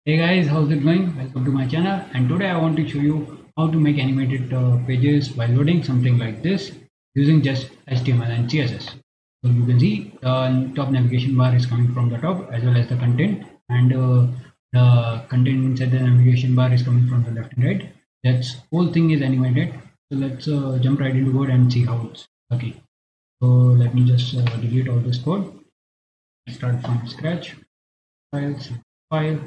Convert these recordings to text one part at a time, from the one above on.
Hey guys, how's it going? Welcome to my channel, and today I want to show you how to make animated pages by loading something like this using just HTML and CSS. So you can see the top navigation bar is coming from the top as well as the content, and the content inside the navigation bar is coming from the left and right. That's whole thing is animated. So let's jump right into code and see how it's working. So let me just delete all this code. Start from scratch. Files, file,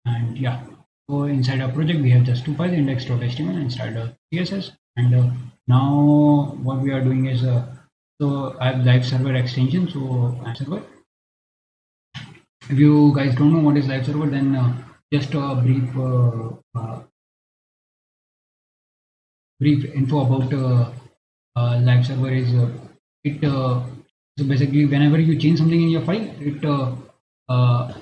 and yeah. So inside our project we have just two files, index.html and style.css. And now what we are doing is so I have live server extension. So server. If you guys don't know what is live server, then just a brief info about live server is it so basically whenever you change something in your file uh,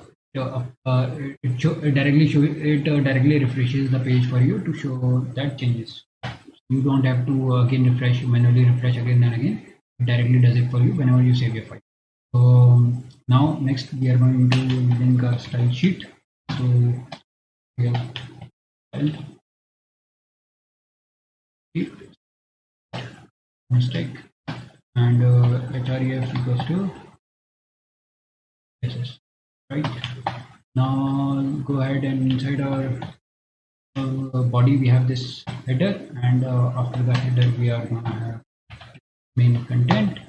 it directly refreshes the page for you to show that changes. You don't have to again manually refresh again and again. It directly does it for you whenever you save your file. So now next we are going to link a style sheet. So we have style sheet mistake and href equals to ss, right? Now go ahead and inside our body we have this header, and after the header we are going to have main content,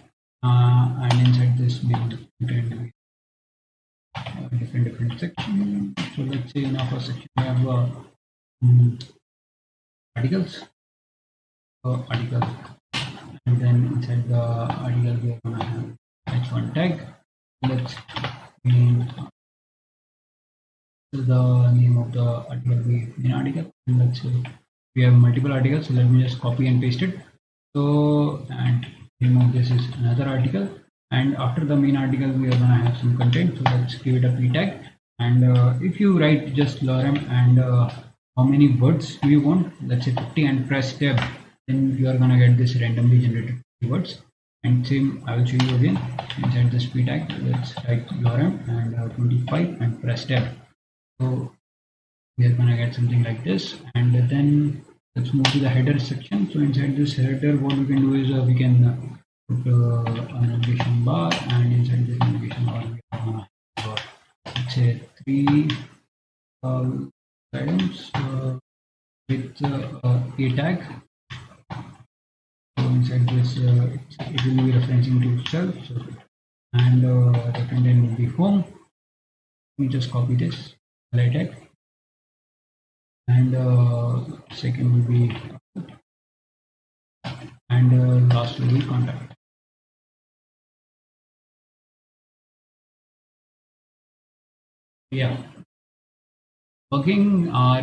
and inside this main content we have different section. So let's say in our first section we have articles, article, and then inside the article we are going to have h1 tag. Let's name the name of the article be main article, and let's say we have multiple articles, so let me just copy and paste it. So and name of this is another article, and after the main article we are going to have some content, so let's give it a p tag. And if you write just lorem and how many words do you want, let's say 50, and press tab, then you are going to get this randomly generated words. And same I will show you again. Inside this p tag let's write lorem and 25 and press tab. So we are gonna get something like this, and then let's move to the header section. So inside this header what we can do is we can put a navigation bar, and inside this navigation bar we are gonna have let's say three items with a tag. So inside this it will be referencing to itself. So, and the content will be home. Let me just copy this, highlight it, and second will be and last will be contact. Yeah, working our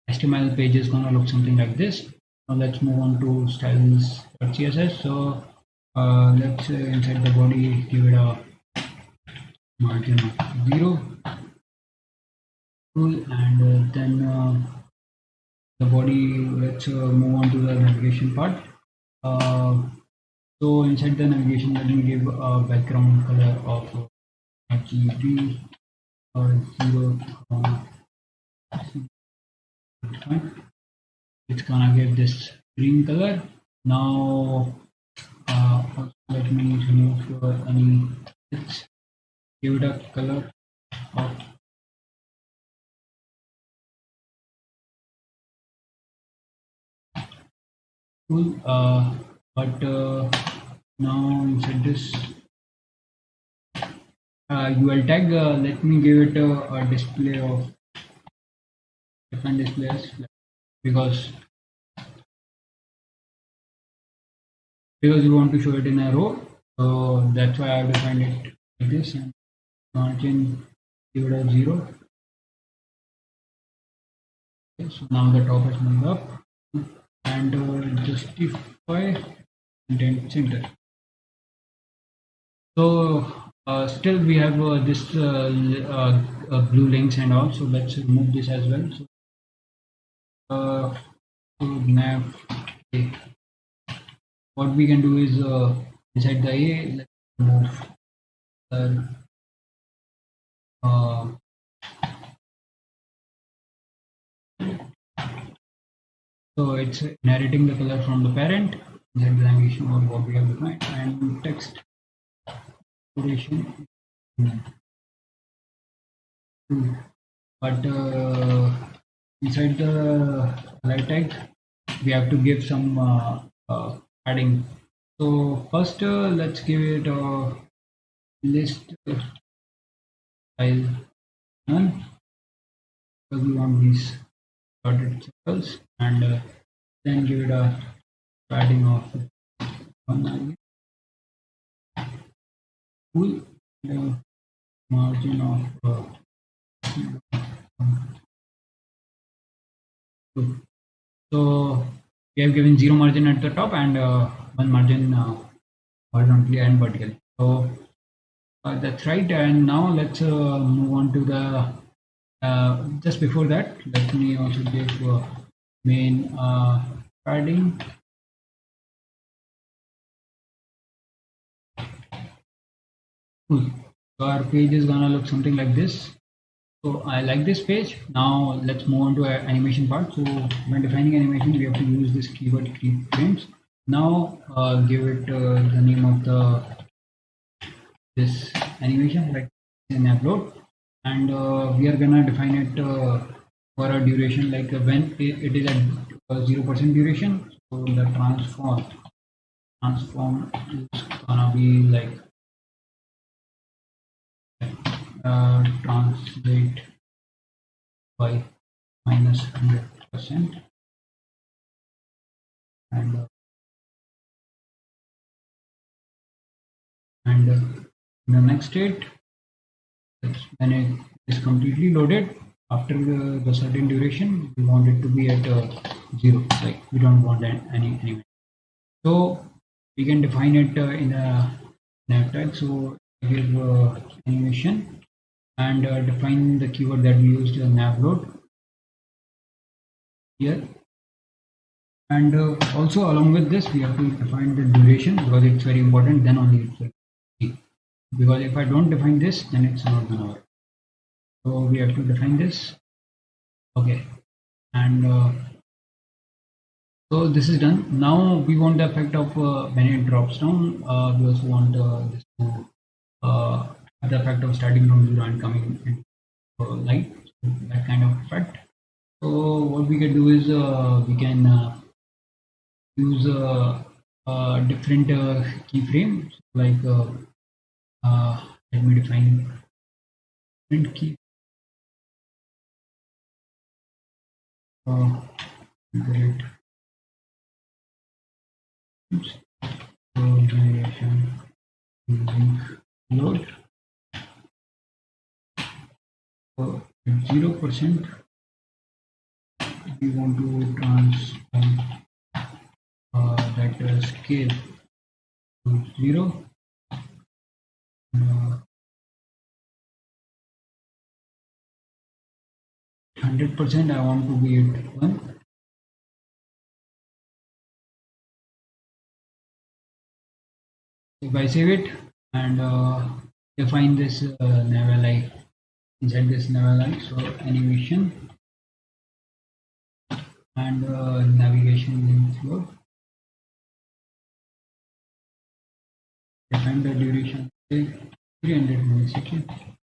HTML page is gonna look something like this. Now let's move on to styles.css. So let's inside the body give it a margin of 0 tool, and then the body, let's move on to the navigation part. So inside the navigation let me give a background color of RGB 0. It's gonna give this green color. Now let me remove any, let's give it a color of cool, but now inside this UL tag, let me give it a display of different displays, because we want to show it in a row. So that's why I have defined it like this, and margin give it a 0. Okay, so now the top has moved up, and justify content center. So still we have this blue links and all, so let's remove this as well. So so nav A. What we can do is inside the A, let's remove uh, So it's inheriting the color from the parent. Inside the animation or what we have defined, and text duration. But inside the light tag, we have to give some padding. So first, let's give it a list file none, because we want these dotted circles, and then give it a padding of 1 full, margin of 2. So we have given 0 margin at the top and 1 margin horizontally and vertically. So that's right. And now let's move on to the just before that, let me also give main padding. Cool. So our page is gonna look something like this. So I like this page. Now let's move on to our animation part. So when defining animation, we have to use this keyword keyframes. Now give it the name of this animation, like in upload, and we are gonna define it for a duration, like when it is at 0% duration. So the transform is gonna be like translate by minus 100%, and in the next state, when it is completely loaded after the certain duration, we want it to be at 0, like we don't want any. So we can define it in a nav tag. So give animation and define the keyword that we used, nav load here. And also along with this, we have to define the duration, because it's very important. Then only it's like, because if I don't define this, then it's not gonna work. So we have to define this. Okay, and so this is done. Now we want the effect of when it drops down. We also want this to have the effect of starting from 0 and coming in light, that kind of effect. So what we can do is we can use different keyframes, like let me define different key. Great. Oops. So generation using load. So at 0%, we want to transform that scale to 0. 100%, I want to be at 1. If I save it and define this nav ally inside this nav ally, so animation and navigation link flow. Define the duration, say 300 milliseconds.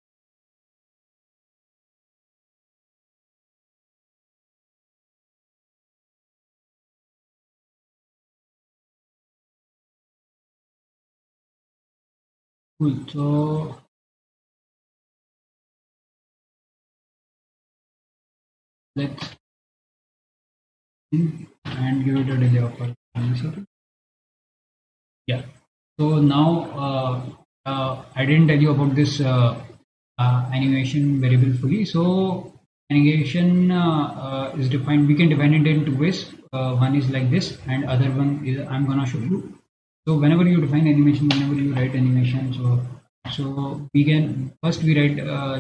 Cool. So let's and give it a delay of 1 millisecond. Yeah. So now I didn't tell you about this animation variable fully. So animation is defined. We can define it in two ways. One is like this, and other one is I'm gonna show you. So whenever you define animation, whenever you write animation, so we can first we write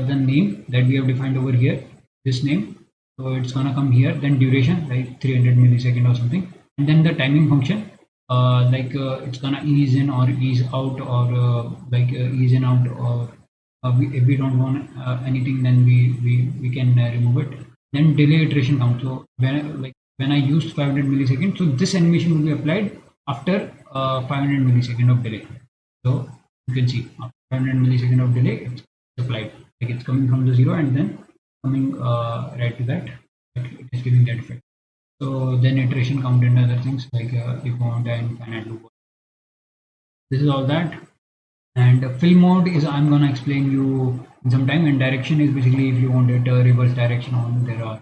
the name that we have defined over here, this name. So it's gonna come here. Then duration, like 300 millisecond or something, and then the timing function. Like it's gonna ease in or ease out, or like ease in out, or if we don't want anything, then we can remove it. Then delay iteration count. So when like when I used 500 milliseconds, so this animation will be applied after 500 millisecond of delay. So you can see after 500 millisecond of delay, it's applied. Like it's coming from the zero and then coming right to that. It is giving that effect. So then iteration count and other things like if count and finite loop. This is all that. And fill mode is I'm gonna explain you in some time. And direction is basically if you wanted reverse direction on, there are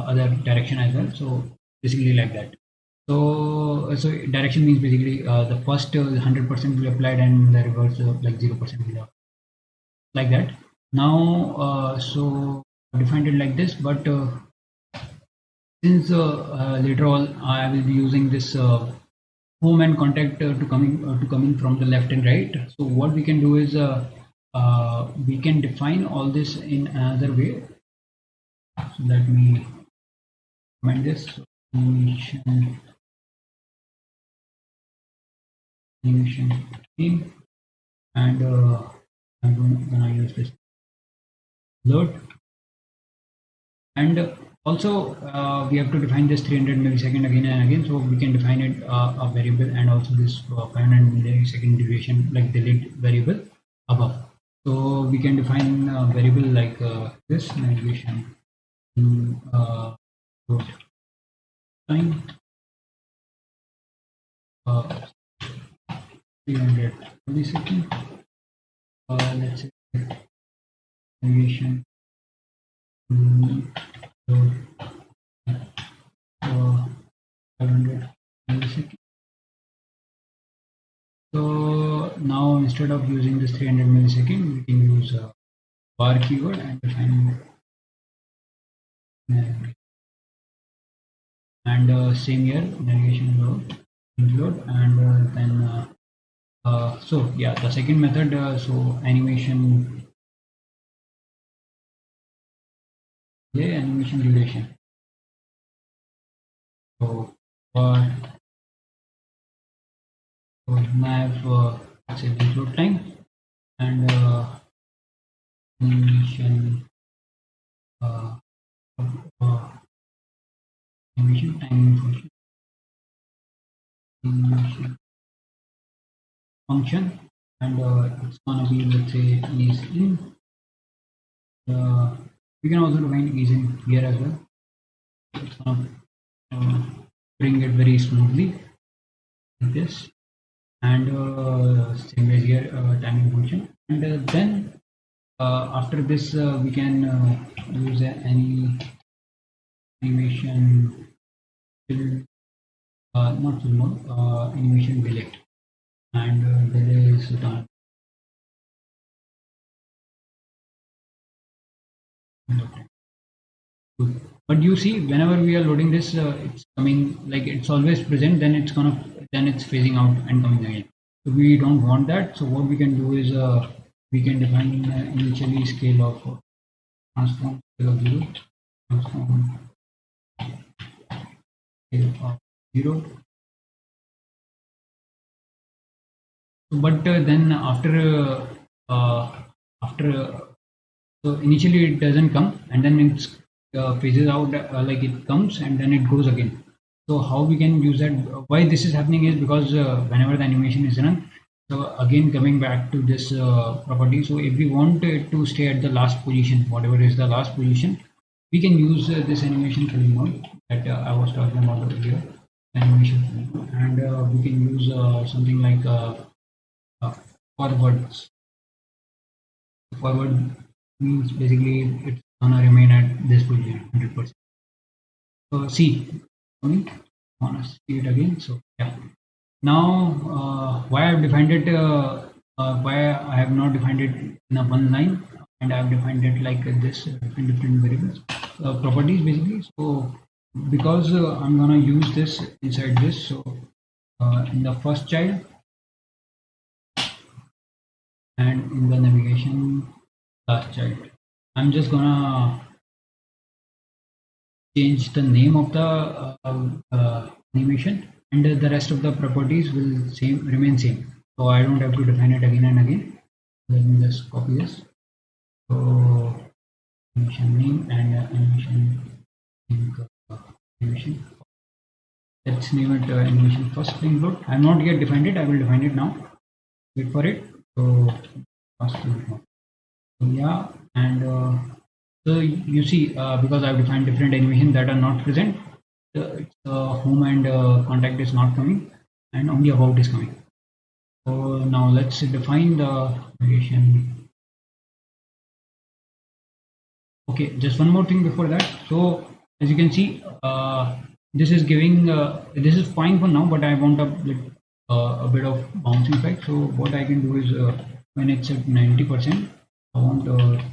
other direction as well. So basically like that. So direction means basically the first 100% will be applied and the reverse like 0% will apply. Like that. Now so I defined it like this, but since later on I will be using this home and contact to coming from the left and right. So what we can do is we can define all this in another way. So let me comment this. So, animation team, and I'm gonna use this load. And also we have to define this 300 millisecond again and again, so we can define it a variable, and also this 500 millisecond duration like delete variable above. So we can define a variable like this navigation load time 300 millisecond. Let's say navigation load 500 milliseconds. So now instead of using this 300 millisecond, we can use a bar keyword and define navigation. And same here, navigation load, and then so yeah, the second method, so animation delay, animation duration. So for nav, let's say this load time, and animation animation timing function, and it's gonna be, let's say, is in. We can also define is in here as well. It's gonna bring it very smoothly like this, and same as here timing function, and then after this we can use any animation fill, not fill mode, animation delay, and delay is done. But you see, whenever we are loading this, it's coming like it's always present. Then it's phasing out and coming again. So we don't want that. So what we can do is we can define initially scale of transform scale of zero, transform scale of zero. But then after so initially it doesn't come, and then it's phases out, like it comes and then it goes again. So how we can use that? Why this is happening is because whenever the animation is run, so again coming back to this property. So if we want it to stay at the last position, whatever is the last position, we can use this animation fill mode that I was talking about earlier. Animation fill mode, and we can use something like forwards. Forward means basically it's gonna remain at this position 100%. So see, I wanna see it again. So yeah. Now why I've defined it, why I have not defined it in a one line, and I've defined it like this, different variables, properties basically. So because I'm gonna use this inside this. So in the first child and in the navigation last child, I'm just gonna change the name of the animation, and the rest of the properties will remain same. So I don't have to define it again and again. Let me just copy this. So animation name and animation animation. Let's name it animation first spring load. I have not yet defined it. I will define it now. Wait for it. So first spring load. So yeah, and so you see, because I've defined different animation that are not present, it's home and contact is not coming, and only about is coming. So now let's define the navigation. Okay, just one more thing before that. So as you can see, this is giving this is fine for now, but I want a bit of bouncing effect. So what I can do is when it's at 90%, I want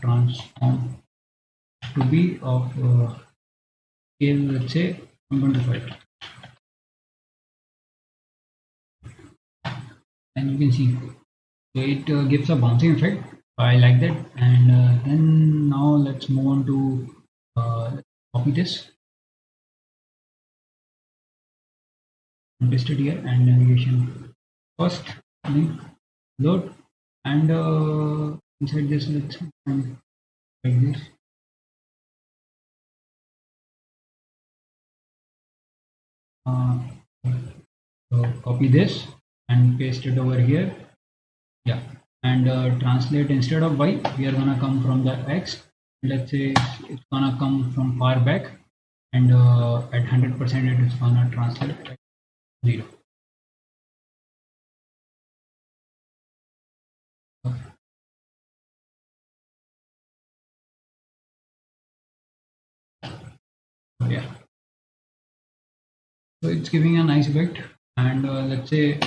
transform to be of scale, let's say 125, and you can see so it gives a bouncing effect. I like that, and then now let's move on to copy this and paste it here, and navigation first link load, and inside this let's like this. Uh, so copy this and paste it over here. Yeah, and translate instead of y, we are gonna come from the x. Let's say it's gonna come from far back, and at 100% it is gonna translate at 0. So yeah, so it's giving a nice effect, and let's say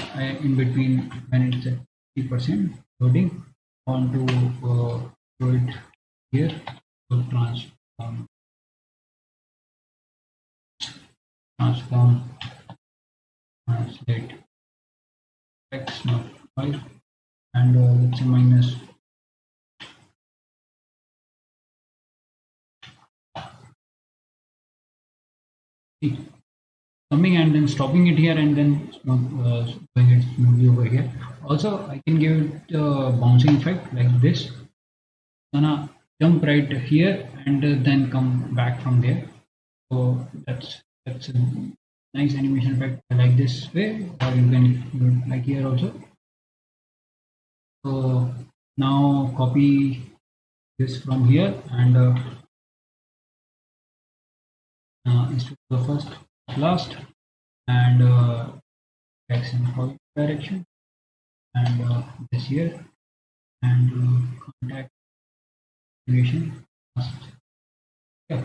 in between when it's at 50% loading, want to do it here. So transform translate x not 5, and let's say minus. See, coming and then stopping it here, and then doing it smoothly over here. Also, I can give it a bouncing effect like this. Gonna jump right here and then come back from there. So that's a nice animation effect. I like this way, or you can do it like here also. So now copy this from here, and instead of the first, last, and x in positive direction, and this here, and contact navigation first. Yeah,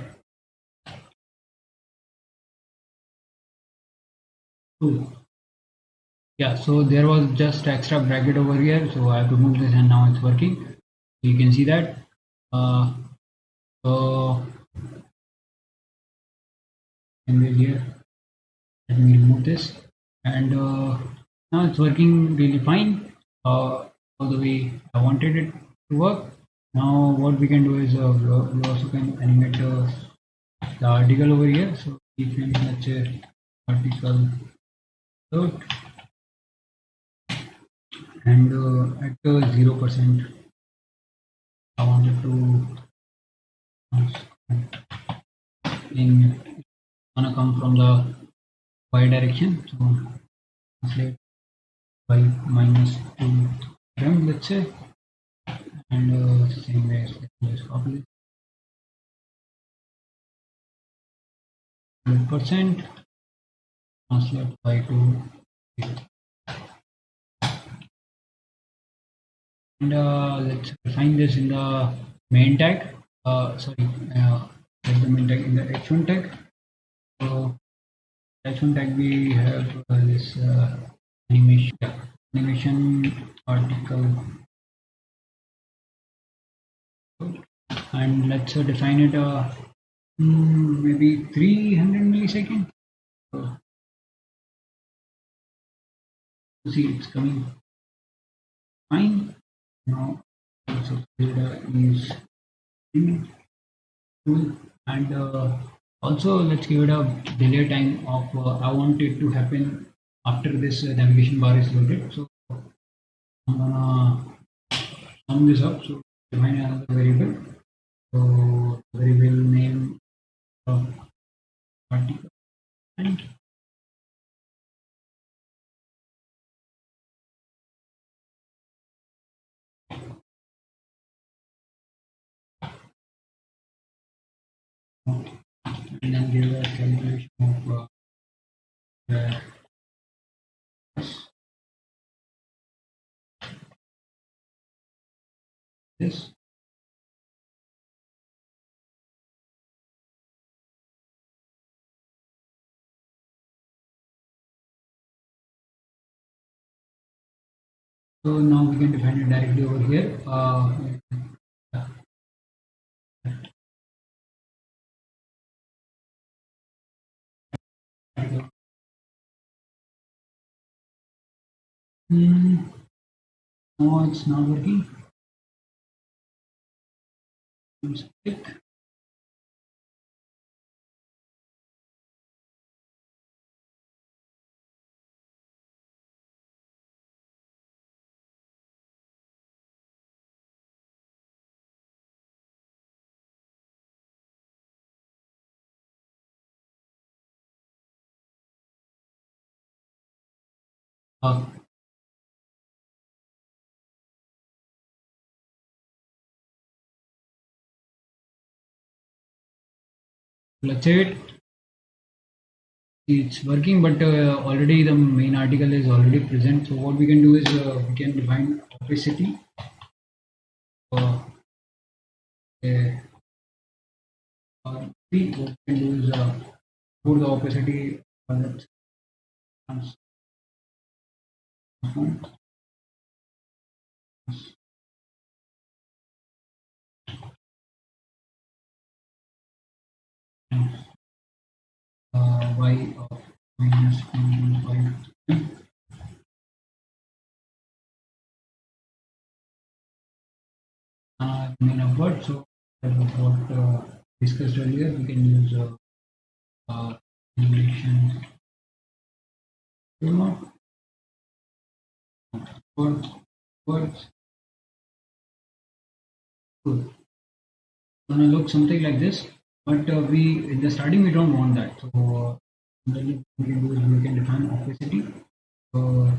cool. Yeah, so there was just extra bracket over here, so I have to move this, and now it's working. You can see that. Uh, so and here, let me remove this, and now it's working really fine. All the way I wanted it to work. Now what we can do is we also can animate the article over here. So we can, let's say, article load, and at 0%, I wanted to in gonna come from the y direction. So translate by minus 2 rem, let's say, and same way let's just copy it 100%, translate by 2, and let's define this in the main tag. Sorry, let the main tag in the h1 tag. So h1 tag we have this animation, yeah, animation article, and let's define it maybe 300 milliseconds. So see, it's coming fine. Now also is in tool, and also let's give it a delay time of I want it to happen after this navigation bar is loaded. So I'm gonna sum this up. So define another variable. So variable name of article, and then give a calculation of this. So now we can define it directly over here. No, it's not working. Just click. Uh, let's say it's working, but already the main article is already present. So what we can do is we can define opacity. Uh, what we can do is put the opacity y of minus 1.5. Main upward. So that was what discussed earlier. We can use integration words. Words. Good. Gonna look something like this, but we in the starting we don't want that. So then we can do is we can define opacity. So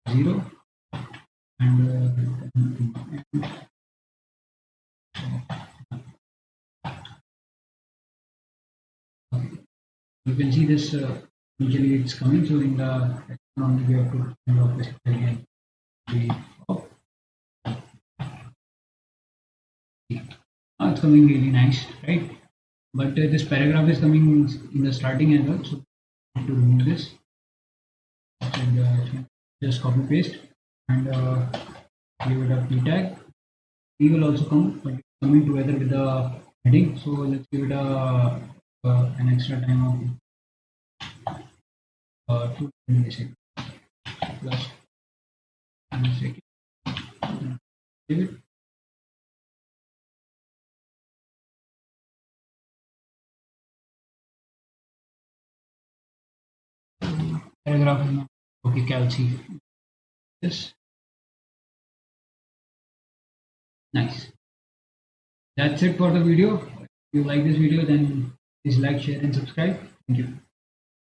0 and you can see this usually it's coming. So in the only we have to find the opacity again. It's coming really nice, right? But this paragraph is coming in the starting as well. So I have to remove this and just copy paste and give it a p tag. P will also come, but it's coming together with the heading. So let's give it an extra time of 2 milliseconds plus 1 second. Give it. Paragraph is not okay. Calci. Yes. Nice. That's it for the video. If you like this video, then please like, share, and subscribe. Thank you.